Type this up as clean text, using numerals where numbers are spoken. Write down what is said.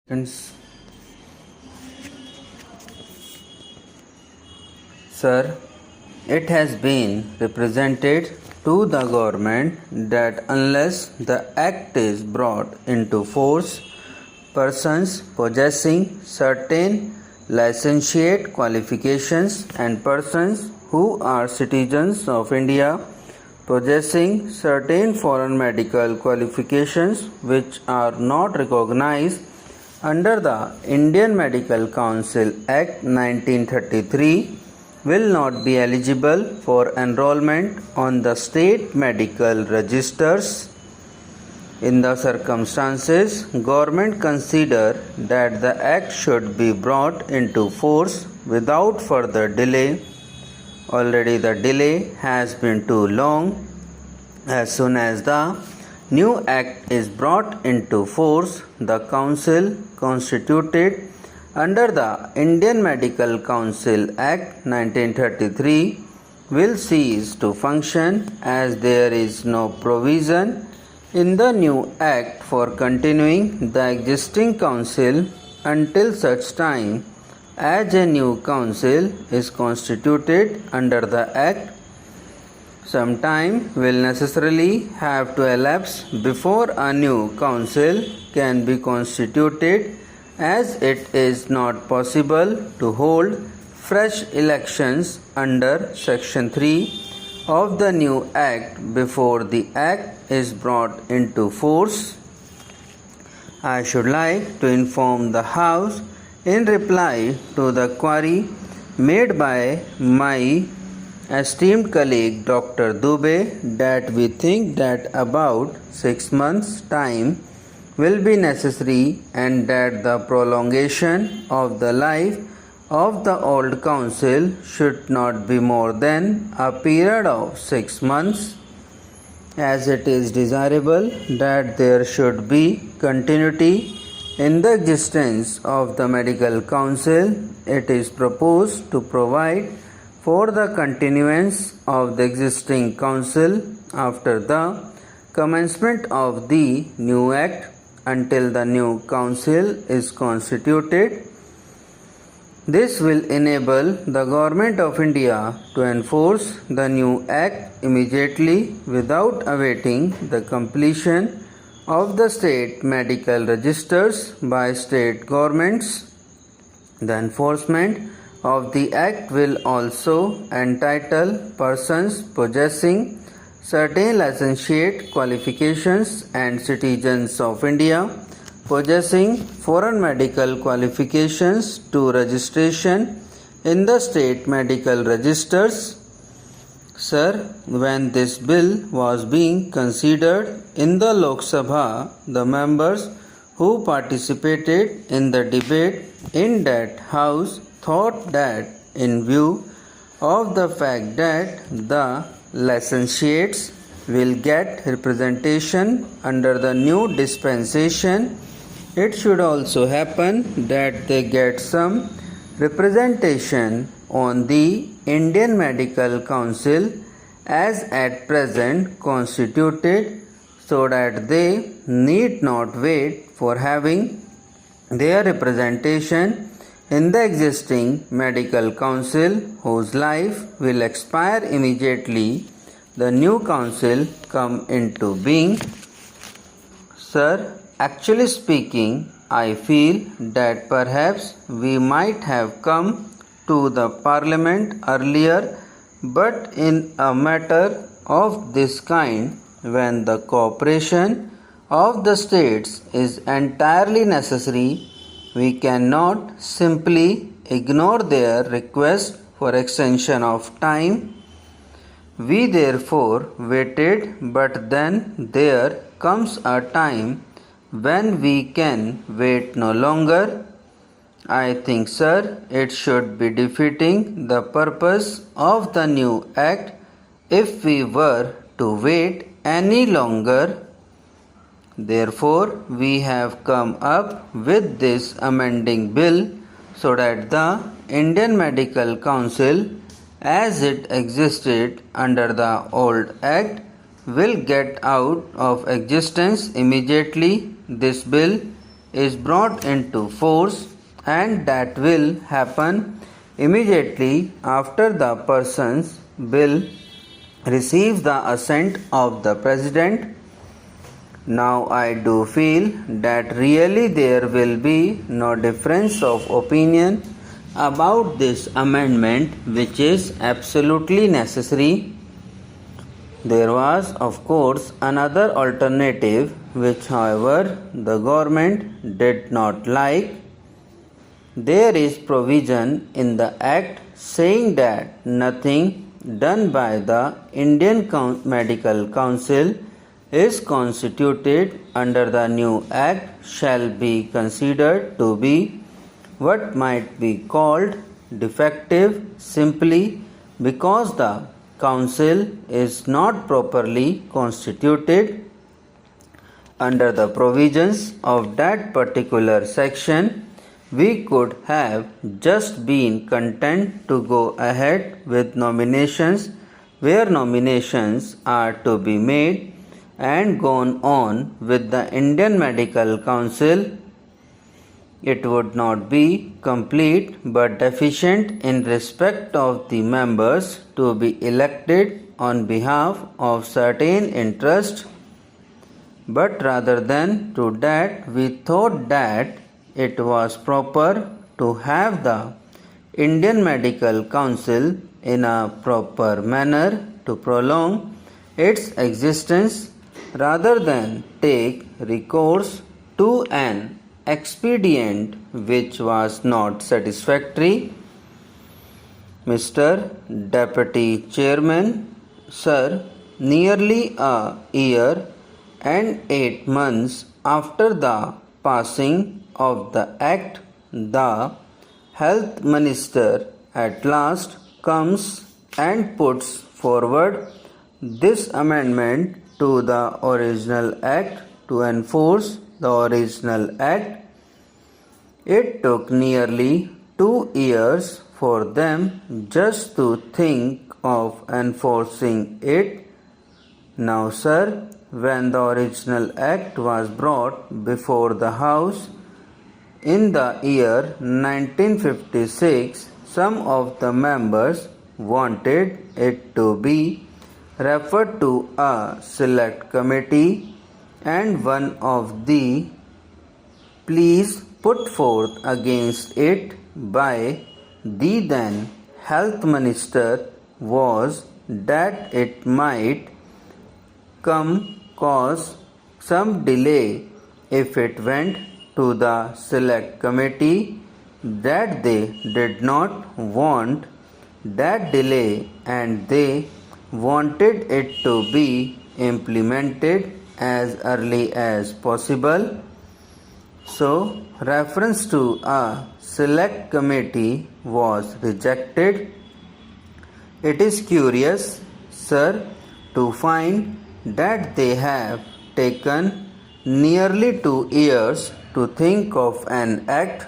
Hence, sir, it has been represented to the government that unless the act is brought into force, persons possessing certain licentiate qualifications and persons who are citizens of India possessing certain foreign medical qualifications which are not recognized under the Indian Medical Council Act 1933 will not be eligible for enrollment on the state medical registers. In the circumstances, government consider that the act should be brought into force without further delay. Already the delay has been too long. As soon as the new act is brought into force, the council constituted under the Indian Medical Council Act 1933 will cease to function, as there is no provision in the new act for continuing the existing council until such time as a new council is constituted under the act. Some time will necessarily have to elapse before a new council can be constituted, as it is not possible to hold fresh elections under Section 3 of the new Act before the Act is brought into force. I should like to inform the House in reply to the query made by my esteemed colleague Dr. Dubey that we think that about 6 months' time will be necessary and that the prolongation of the life of the old council should not be more than a period of 6 months. As it is desirable that there should be continuity in the existence of the medical council, it is proposed to provide for the continuance of the existing council after the commencement of the new act until the new council is constituted. This will enable the Government of India to enforce the new act immediately without awaiting the completion of the state medical registers by state governments. The enforcement of the act will also entitle persons possessing certain licentiate qualifications and citizens of India possessing foreign medical qualifications to registration in the state medical registers. Sir, when this bill was being considered in the Lok Sabha, the members who participated in the debate in that house thought that in view of the fact that the licentiates will get representation under the new dispensation, it should also happen that they get some representation on the Indian Medical Council as at present constituted, so that they need not wait for having their representation in the existing medical council, whose life will expire immediately the new council come into being. Sir, actually speaking, I feel that perhaps we might have come to the Parliament earlier, but in a matter of this kind, when the cooperation of the states is entirely necessary, we cannot simply ignore their request for extension of time. We therefore waited, but then there comes a time when we can wait no longer. I think, sir, it should be defeating the purpose of the new act if we were to wait any longer. Therefore, we have come up with this amending bill so that the Indian Medical Council, as it existed under the old act, will get out of existence immediately. This bill is brought into force and that will happen immediately after the person's bill receives the assent of the President. Now I do feel that really there will be no difference of opinion about this amendment, which is absolutely necessary. There was, of course, another alternative which, however, the government did not like. There is provision in the Act saying that nothing done by the Indian Medical Council is constituted under the new Act shall be considered to be what might be called defective simply because the Council is not properly constituted. Under the provisions of that particular section, we could have just been content to go ahead with nominations where nominations are to be made and gone on with the Indian Medical Council. It would not be complete but deficient in respect of the members to be elected on behalf of certain interests. But rather than do that, we thought that it was proper to have the Indian Medical Council in a proper manner to prolong its existence rather than take recourse to an expedient which was not satisfactory. Mr. Deputy Chairman, Sir, nearly a year and 8 months after the passing of the Act, the Health Minister at last comes and puts forward this amendment to the original Act to enforce the original Act. It took nearly 2 years for them just to think of enforcing it. Now, sir, when the original Act was brought before the House in the year 1956, some of the members wanted it to be referred to a select committee, and one of the pleas put forth against it by the then Health Minister was that it might cause some delay if it went to the select committee, that they did not want that delay and they wanted it to be implemented as early as possible. So, reference to a select committee was rejected. It is curious, sir, to find that they have taken nearly 2 years to think of an act